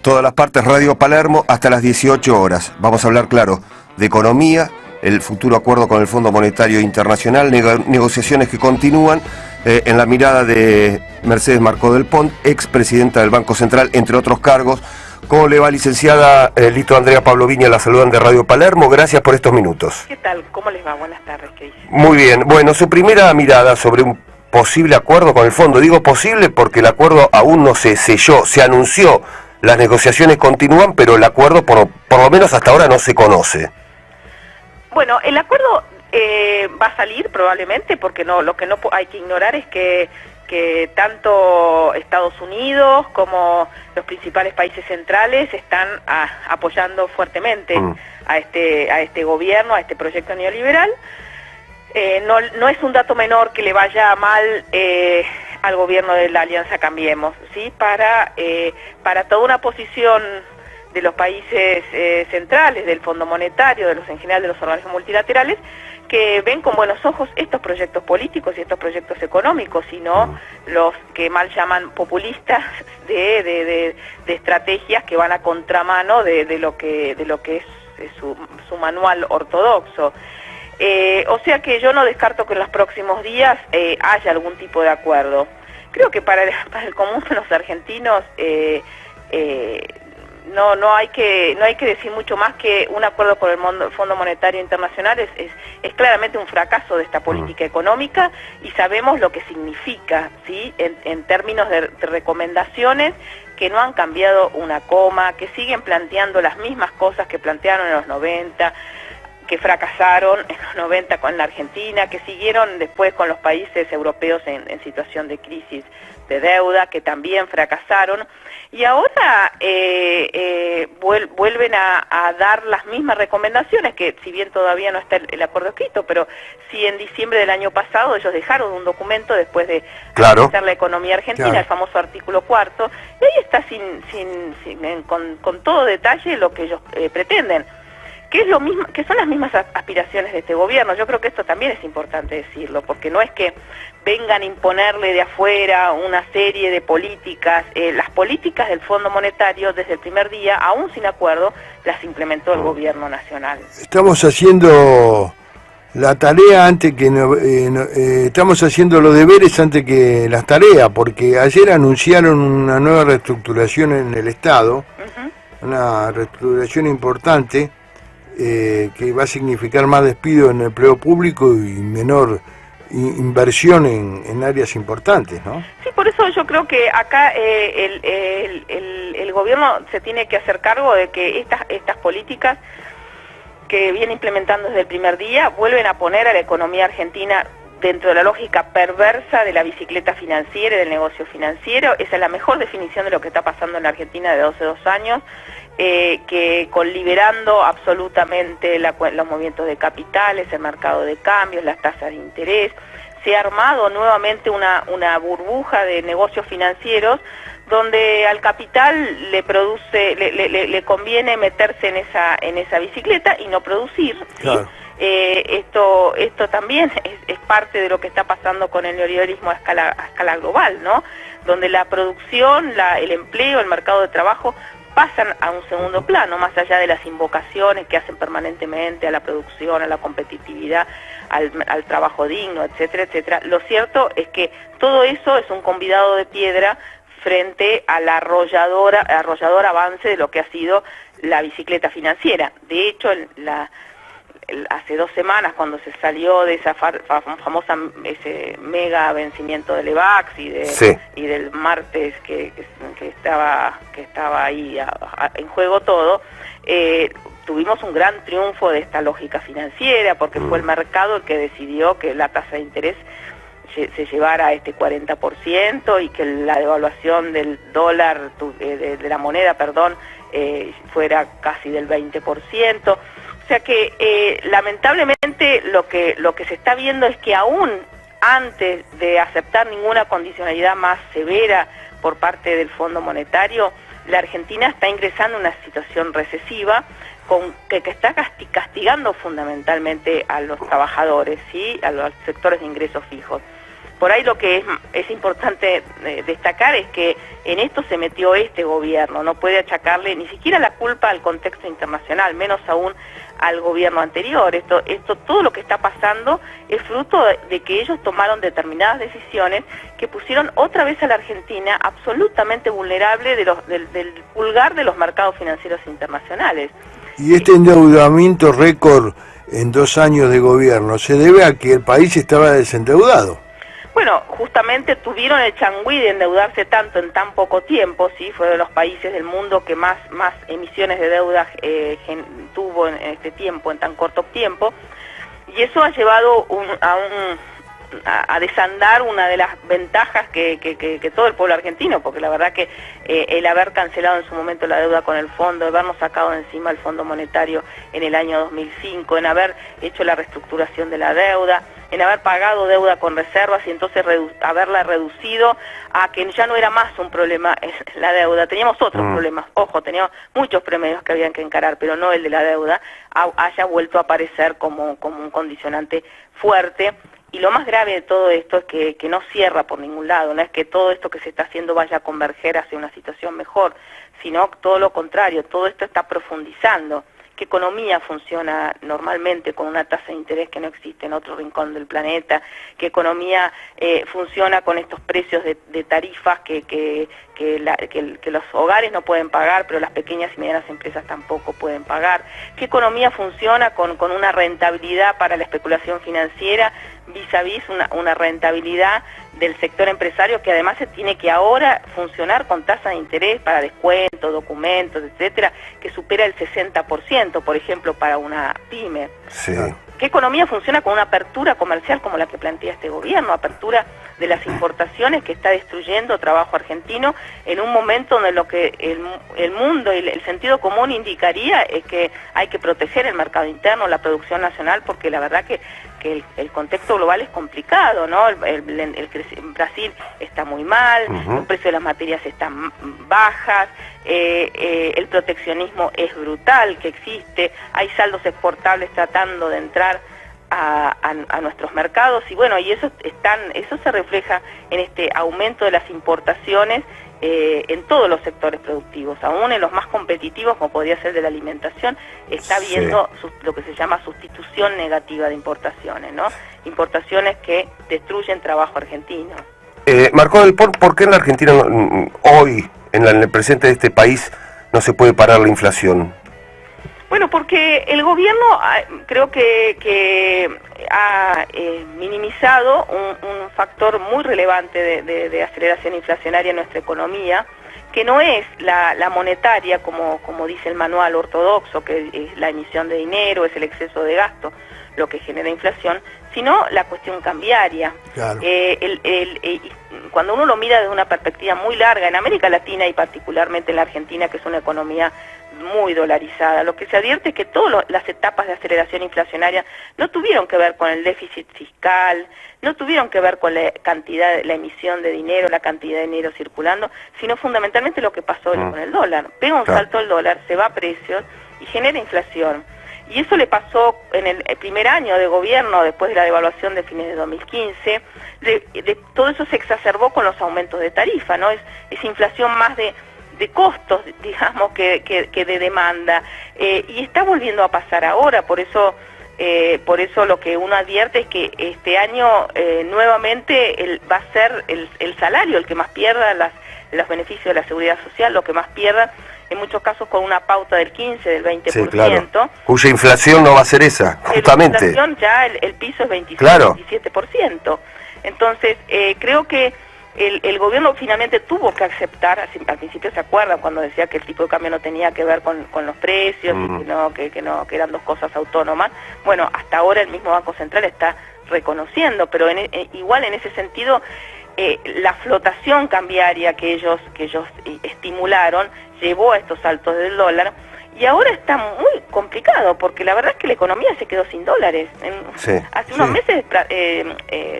Todas las partes, Radio Palermo, hasta las 18 horas. Vamos a hablar, claro, de economía, el futuro acuerdo con el Fondo Monetario Internacional, negociaciones que continúan en la mirada de Mercedes Marcó del Pont, expresidenta del Banco Central, entre otros cargos. ¿Cómo le va, licenciada? Listo, Andrea Pablo Viña, la saludan de Radio Palermo. Gracias por estos minutos. ¿Qué tal? ¿Cómo les va? Buenas tardes. ¿Qué dice? Muy bien. Bueno, su primera mirada sobre un posible acuerdo con el fondo. Digo posible porque el acuerdo aún no se selló, se anunció. Las negociaciones continúan, pero el acuerdo por lo menos hasta ahora no se conoce. Bueno, el acuerdo va a salir probablemente, porque lo que no hay que ignorar es que tanto Estados Unidos como los principales países centrales están apoyando fuertemente a este gobierno, a este proyecto neoliberal. No es un dato menor que le vaya mal al gobierno de la Alianza Cambiemos, ¿sí? Para toda una posición de los países centrales, del Fondo Monetario, en general de los organismos multilaterales, que ven con buenos ojos estos proyectos políticos y estos proyectos económicos, y no los que mal llaman populistas de estrategias que van a contramano de lo que es su manual ortodoxo. O sea que yo no descarto que en los próximos días haya algún tipo de acuerdo. Creo que para el común de los argentinos no hay que decir mucho más que un acuerdo con el Fondo Monetario Internacional es claramente un fracaso de esta política económica, y sabemos lo que significa, ¿sí? En términos de recomendaciones que no han cambiado una coma, que siguen planteando las mismas cosas que plantearon en los 90, que fracasaron en los 90 con la Argentina, que siguieron después con los países europeos en situación de crisis de deuda, que también fracasaron, y ahora vuelven a dar las mismas recomendaciones, que si bien todavía no está el acuerdo escrito, pero sí en diciembre del año pasado ellos dejaron un documento después de analizar la economía argentina, el famoso artículo 4, y ahí está con todo detalle lo que ellos pretenden. Que es lo mismo, que son las mismas aspiraciones de este gobierno. Yo creo que esto también es importante decirlo, porque no es que vengan a imponerle de afuera una serie de políticas. Las políticas del Fondo Monetario desde el primer día, aún sin acuerdo, las implementó el gobierno nacional. Estamos haciendo la tarea antes que estamos haciendo los deberes antes que las tareas, porque ayer anunciaron una nueva reestructuración en el Estado, una reestructuración importante. Que va a significar más despido en el empleo público y menor inversión en áreas importantes, ¿no? Sí, por eso yo creo que acá el gobierno se tiene que hacer cargo de que estas políticas que viene implementando desde el primer día vuelven a poner a la economía argentina dentro de la lógica perversa de la bicicleta financiera y del negocio financiero. Esa es la mejor definición de lo que está pasando en la Argentina desde hace 2 años. Que liberando absolutamente los movimientos de capitales, el mercado de cambios, las tasas de interés, se ha armado nuevamente una burbuja de negocios financieros donde al capital le conviene meterse en esa bicicleta y no producir, ¿sí? Claro. Esto también es parte de lo que está pasando con el neoliberalismo a escala global, ¿no? Donde la producción, el empleo, el mercado de trabajo pasan a un segundo plano, más allá de las invocaciones que hacen permanentemente a la producción, a la competitividad, al trabajo digno, etcétera, etcétera. Lo cierto es que todo eso es un convidado de piedra frente al arrollador avance de lo que ha sido la bicicleta financiera. De hecho, hace 2 semanas, cuando se salió de esa ese mega vencimiento del EVAX y del martes que estaba ahí en juego todo, tuvimos un gran triunfo de esta lógica financiera, porque fue el mercado el que decidió que la tasa de interés se llevara a este 40% y que la devaluación del dólar, de la moneda, perdón, fuera casi del 20%. O sea que lamentablemente lo que se está viendo es que aún antes de aceptar ninguna condicionalidad más severa por parte del Fondo Monetario, la Argentina está ingresando en una situación recesiva que está castigando fundamentalmente a los trabajadores, ¿sí? A los sectores de ingresos fijos. Por ahí lo que es importante destacar es que en esto se metió este gobierno, no puede achacarle ni siquiera la culpa al contexto internacional, menos aún al gobierno anterior. Todo lo que está pasando es fruto de que ellos tomaron determinadas decisiones que pusieron otra vez a la Argentina absolutamente vulnerable del pulgar de los mercados financieros internacionales. Y este endeudamiento récord en 2 años de gobierno se debe a que el país estaba desendeudado. Bueno, justamente tuvieron el changüí de endeudarse tanto en tan poco tiempo, sí, fue de los países del mundo que más emisiones de deuda tuvo en este tiempo, en tan corto tiempo, y eso ha llevado a desandar una de las ventajas que todo el pueblo argentino, porque la verdad que el haber cancelado en su momento la deuda con el fondo, habernos sacado de encima el Fondo Monetario en el año 2005, en haber hecho la reestructuración de la deuda, en haber pagado deuda con reservas y entonces haberla reducido a que ya no era más un problema la deuda, teníamos otros problemas, ojo, teníamos muchos problemas que habían que encarar, pero no el de la deuda, haya vuelto a aparecer como un condicionante fuerte. Y lo más grave de todo esto es que no cierra por ningún lado, no es que todo esto que se está haciendo vaya a converger hacia una situación mejor, sino todo lo contrario, todo esto está profundizando. ¿Qué economía funciona normalmente con una tasa de interés que no existe en otro rincón del planeta? ¿Qué economía funciona con estos precios de tarifas que los hogares no pueden pagar, pero las pequeñas y medianas empresas tampoco pueden pagar? ¿Qué economía funciona con una rentabilidad para la especulación financiera vis a vis una rentabilidad del sector empresario que además se tiene que ahora funcionar con tasa de interés para descuentos, documentos, etcétera, que supera el 60%, por ejemplo, para una pyme? Sí. ¿Qué economía funciona con una apertura comercial como la que plantea este gobierno? Apertura de las importaciones que está destruyendo trabajo argentino en un momento donde lo que el mundo y el sentido común indicaría es que hay que proteger el mercado interno, la producción nacional, porque la verdad que el contexto global es complicado, ¿no? Brasil está muy mal, los precios de las materias están bajas, el proteccionismo es brutal que existe, hay saldos exportables tratando de entrar a nuestros mercados y bueno, y eso se refleja en este aumento de las importaciones en todos los sectores productivos, aún en los más competitivos como podría ser de la alimentación, está habiendo lo que se llama sustitución negativa de importaciones, ¿no? Importaciones que destruyen trabajo argentino. Marco del Pont, ¿por qué en la Argentina hoy, en el presente de este país, no se puede parar la inflación? Bueno, porque el gobierno creo que ha minimizado un factor muy relevante de aceleración inflacionaria en nuestra economía, que no es la monetaria, como dice el manual ortodoxo, que es la emisión de dinero, es el exceso de gasto, lo que genera inflación, sino la cuestión cambiaria. Claro. Cuando uno lo mira desde una perspectiva muy larga, en América Latina y particularmente en la Argentina, que es una economía muy dolarizada, lo que se advierte es que todas las etapas de aceleración inflacionaria no tuvieron que ver con el déficit fiscal, no tuvieron que ver con la cantidad, la emisión de dinero, la cantidad de dinero circulando, sino fundamentalmente lo que pasó con el dólar. Pega un salto el dólar, se va a precios y genera inflación. Y eso le pasó en el primer año de gobierno, después de la devaluación de fines de 2015, todo eso se exacerbó con los aumentos de tarifa, ¿no? Es inflación más de costos, digamos, que de demanda, y está volviendo a pasar ahora, por eso lo que uno advierte es que este año nuevamente va a ser el salario el que más pierda, los beneficios de la seguridad social, lo que más pierda, en muchos casos con una pauta del 15, del 20%. Sí, claro. Cuya inflación no va a ser esa, justamente. La inflación ya el piso es 26, claro. 27%. Entonces, creo que el gobierno finalmente tuvo que aceptar, al principio se acuerdan cuando decía que el tipo de cambio no tenía que ver con los precios, que eran dos cosas autónomas. Bueno, hasta ahora el mismo Banco Central está reconociendo, pero igual en ese sentido la flotación cambiaria que ellos estimularon llevó a estos saltos del dólar. Y ahora está muy complicado, porque la verdad es que la economía se quedó sin dólares. Hace unos meses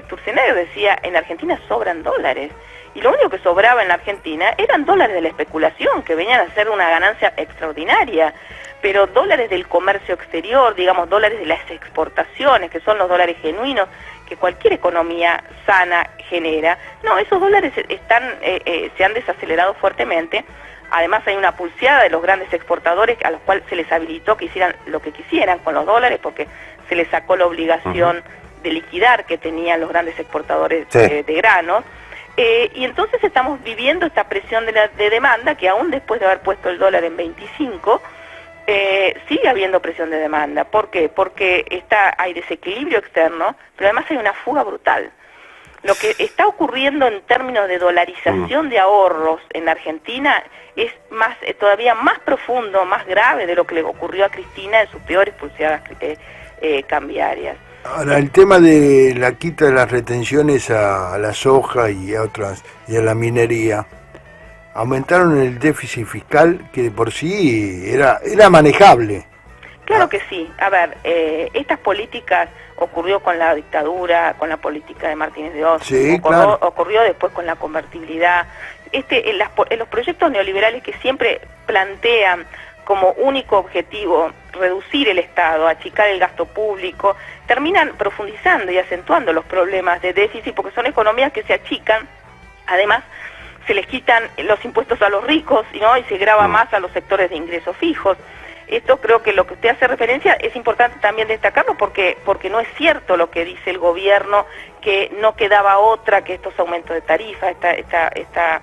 Sturzenegger decía, en Argentina sobran dólares. Y lo único que sobraba en la Argentina eran dólares de la especulación, que venían a ser una ganancia extraordinaria. Pero dólares del comercio exterior, digamos, dólares de las exportaciones, que son los dólares genuinos, que cualquier economía sana genera. No, esos dólares se han desacelerado fuertemente. Además hay una pulseada de los grandes exportadores a los cuales se les habilitó que hicieran lo que quisieran con los dólares porque se les sacó la obligación de liquidar que tenían los grandes exportadores de granos. Y entonces estamos viviendo esta presión de demanda que aún después de haber puesto el dólar en 25, sigue habiendo presión de demanda. ¿Por qué? Porque hay desequilibrio externo, pero además hay una fuga brutal. Lo que está ocurriendo en términos de dolarización de ahorros en Argentina es todavía más profundo, más grave de lo que le ocurrió a Cristina en sus peores pulseadas cambiarias. Ahora, el tema de la quita de las retenciones a la soja y a otras, y a la minería, aumentaron el déficit fiscal que de por sí era manejable. Claro que sí. A ver, estas políticas ocurrió con la dictadura, con la política de Martínez de Oz, ocurrió después con la convertibilidad. En los proyectos neoliberales que siempre plantean como único objetivo reducir el Estado, achicar el gasto público, terminan profundizando y acentuando los problemas de déficit porque son economías que se achican. Además, se les quitan los impuestos a los ricos, ¿no? Y se grava más a los sectores de ingresos fijos. Esto creo que lo que usted hace referencia es importante también destacarlo porque no es cierto lo que dice el gobierno, que no quedaba otra que estos aumentos de tarifas, esta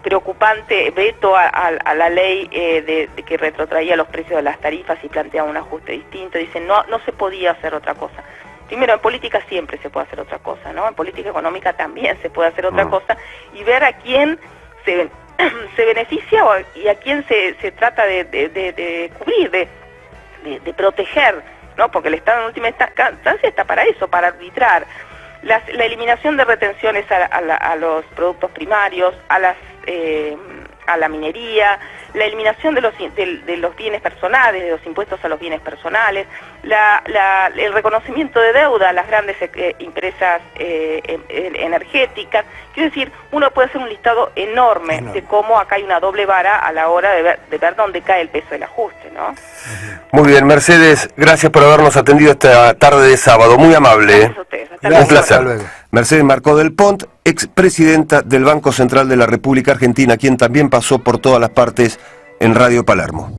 preocupante veto a la ley de que retrotraía los precios de las tarifas y planteaba un ajuste distinto. Dicen, no se podía hacer otra cosa. Primero, en política siempre se puede hacer otra cosa, ¿no? En política económica también se puede hacer otra cosa y ver a quién se beneficia y a quién se trata de cubrir, de proteger, ¿no? Porque el Estado en última instancia está para eso, para arbitrar. La eliminación de retenciones a los productos primarios, a la minería, la eliminación de los bienes personales, de los impuestos a los bienes personales, el reconocimiento de deuda a las grandes empresas energéticas. Quiero decir, uno puede hacer un listado enorme de cómo acá hay una doble vara a la hora de ver dónde cae el peso del ajuste, ¿no? Muy bien, Mercedes, gracias por habernos atendido esta tarde de sábado, muy amable. Gracias a ustedes. Un placer. Mercedes Marcó del Pont, expresidenta del Banco Central de la República Argentina, quien también pasó por todas las partes en Radio Palermo.